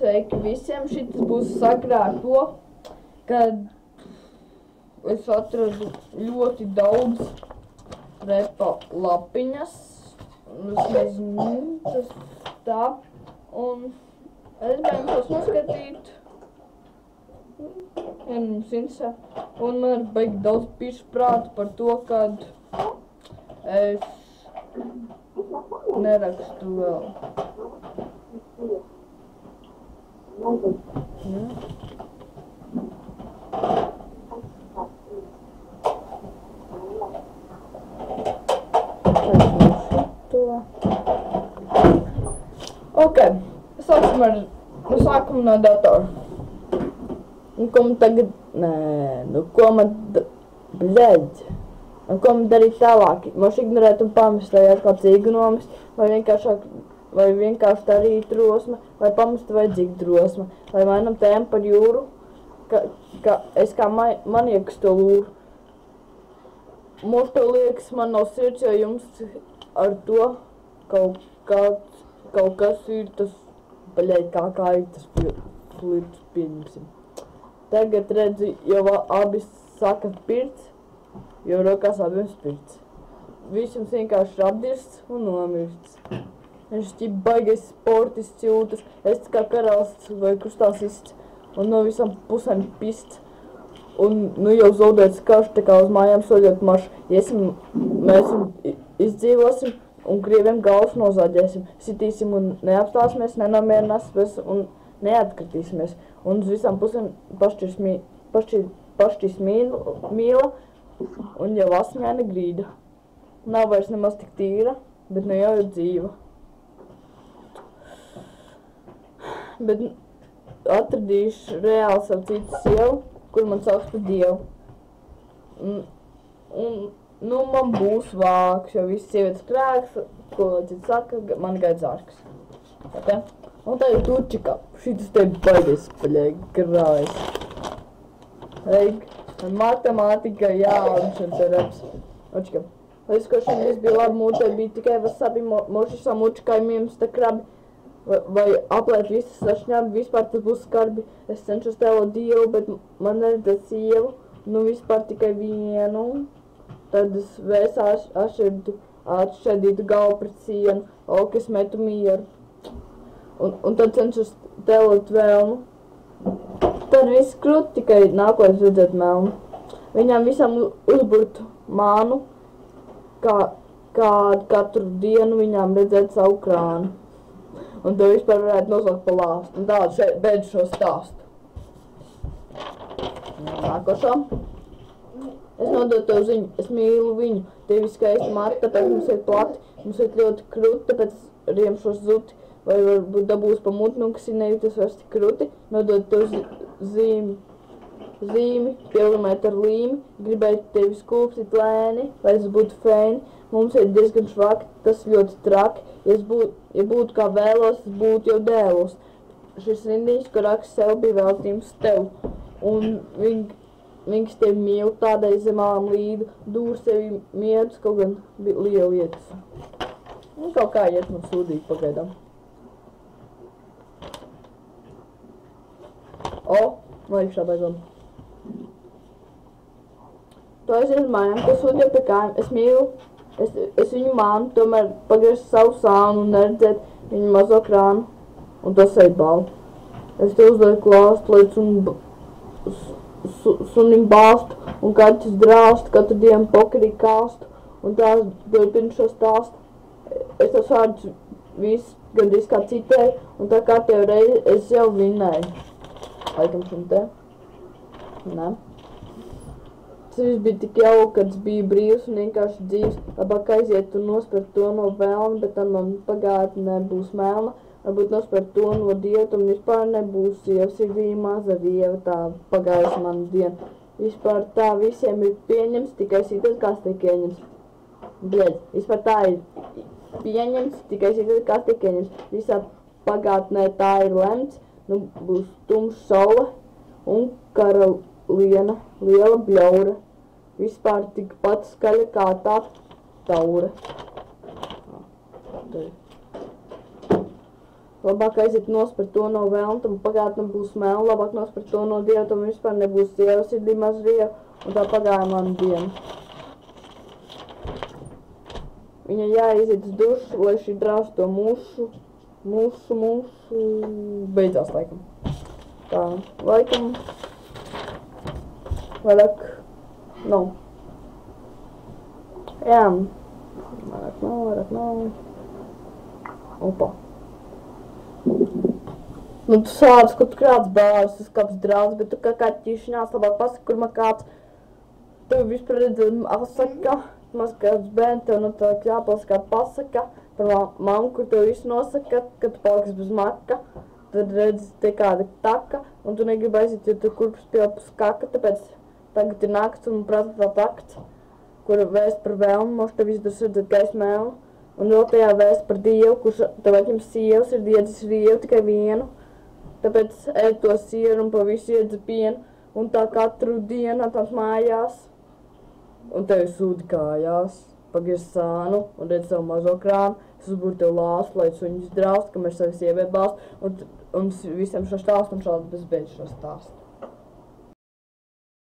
Sveiki visiem! Šitas būs sakrā ar to, kad es atradu ļoti daudz repa lapiņas. Es nezinu, tas tā. Un es gribēju tos noskatīt. Ja mums interesē. Un man ir baigi daudz pišu prātu par to, kad es nerakstu vēl. Ok, sāksim ar sākumu no datora. Un ko man tagad, ko man darīt tālāk? Moši ignorēt un pamest, vai atkal cīgu nomest, vai vienkārši darīt drosme, vai pamest vajadzīga drosme, vai mainam tēmu par jūru, es kā manieks to lūru. Mums to liekas, man nav sirds, jo jums ar to kaut kas ir tas, kā ir tas flirts, pieņemsim. Tagad redzi, jau abi saka pirts, jo rokās abiem spirts. Viss jums vienkārši apdirsts un nomirsts. Viņš ķip baigais sportists jūtas, es kā karalis vai krustāsists un no visām pusēm pists. Un nu jau zaudēts karš, tā kā uz mājām soļot maršu. Mēs izdzīvosim un krieviem galvas nozāģēsim. Sitīsim un neapstāsimies, nenomierināsimies un neatkritīsimies. Un uz visām pusēm pašķirs mīla un jau asņaina grīda. Nav vairs nemaz tik tīra, bet nu jau ir dzīva. Bet atradīšu reāli savu citu sievu, kur man sauks par Dievu. Nu, man būs vāks, jo viss sievietes krēks, ko cits saka, man gaida zārks. Okay? Un tā ir tučika. Šitas te baigies grājas. Matemātika, jā, un šeit te reps. Očika. Līdz ko šeit viss bija labi, mūtai bija tikai vasabi, moši samučikai mīms te krabi. Vai aplēt visas sašņābi, vispār tas būs skarbi. Es cenšos tēlot Dievu, bet man neredzēt sievu, nu vispār tikai vienu. Tad es vēs atšķēdītu galvu pret sienu, ok, es metu mieru. Un tad cenšos tēlot vēlmu. Tad viss krūt, tikai nākotnes redzēt melnu. Viņām visām uzburtu mānu, kā katru dienu viņām redzēt savu krānu. Un to vispār varētu nosaukt pa lāstu. Un tādu šeit beidz šo stāstu. Nākošo. Es nododu tev ziņu, es mīlu viņu. Tevi skaisti mati, tāpēc mums ir plati. Mums ir ļoti krūti, tāpēc riemšos zuti. Vai varbūt dabūs pa mutnu, kas ir nejūtas vairs tik krūti. Nododu tev zīmi, pielimēt ar līmi. Gribēju tevi skūpstīt lēni, lai es būtu fēni. Mums ir diezgan švaki, tas ļoti traki. Ja būtu kā vēlos, es būtu jau dēlos. Šis rindiņš, ko raksts sev, bija veltījums tev. Un viņš tevi mīl, tādai zemām līdu, dūr sevi miedus, kaut gan bija liela lietas. Un kaut kā iet man sūdīgi pagaidām. Vajag šādā gan. To es izmājām, ko sūdīju pie kājām. Es mīlu. Es viņu mānu, tomēr pagriezt savu sānu un neredzēt viņu mazo krānu. Un tas eit balvu. Es te uzdodu klāstu, lai sunim bāstu un kaķis drāstu, katru dienu pokerī kāstu. Un tās turpinu šo stāstu. Es tos vārdus visu gandrīz kā citēju, un tā kā tev reizi es jau vinnēju. Laikam šim te. Nē. Tas viss bija tik jauki, kad es biju brīvs un vienkārši dzīvs. Labāk aiziet un nospērt to no vēlna, bet tad man pagātne nebūs melna. Varbūt nospērt to no Dieva, tam vispār nebūs sievas. Ir bija maza dieva, tā pagājusi mana diena. Vispār tā visiem ir pieņems, tikai sitas kāds tiek ieņems. Bļedz, vispār tā ir pieņems, tikai sitas kāds tiek ieņems. Visā pagātnē tā ir lemts, nu būs tumša saule un karaliena, liela bļaura. Vispār tik pat skaļa kā tā taure. Labāk aiziet nospērt to no vēlna, tam pagātnē būs melna, labāk nospērt to no dieva, tam vispār nebūs dieva sirdī maz rieva, un tā pagāja mana diena. Viņa jāiziet uz dušu, lai šī drāž to mušu, beidzās laikam. Tā, laikam, vairāk nav. Jā, vairāk nav. Opa. Nu, tu sāc, ka tu krāts bārs, tas kāps drāds, bet tu kā kaķīšanās labāk pasaka, kur man kāds. Tev vispār redzot asaka, maz kāds bērni, tev no tā jāpals kā pasaka par mammu, kur tev visu nosaka, kad tu paliks bez maka. Tad redzi te kāda taka, un tu negribi aiziet, jo tu kurpus pielpus kaka, tāpēc tagad ir nakts un prata tā takts, kur vēst par vēlmu, moš tev izdars redzēt gaismu mēlu. Un vēl tajā vēst par Dievu, kurš tev atņem sievas, ir diedzis rievu tikai vienu. Tāpēc ēd to sieru un pa visu iedzi pienu, un tā katru dienu atnāc mājās. Un tev sūdi kājās, pagriez sānu un redz savu mazo krānu, uzbūr tev lāstu, lai suņus draust, kamēr savi sievē bāst, un visiem šo stāstu un šādi bezbeidz šo stāstu.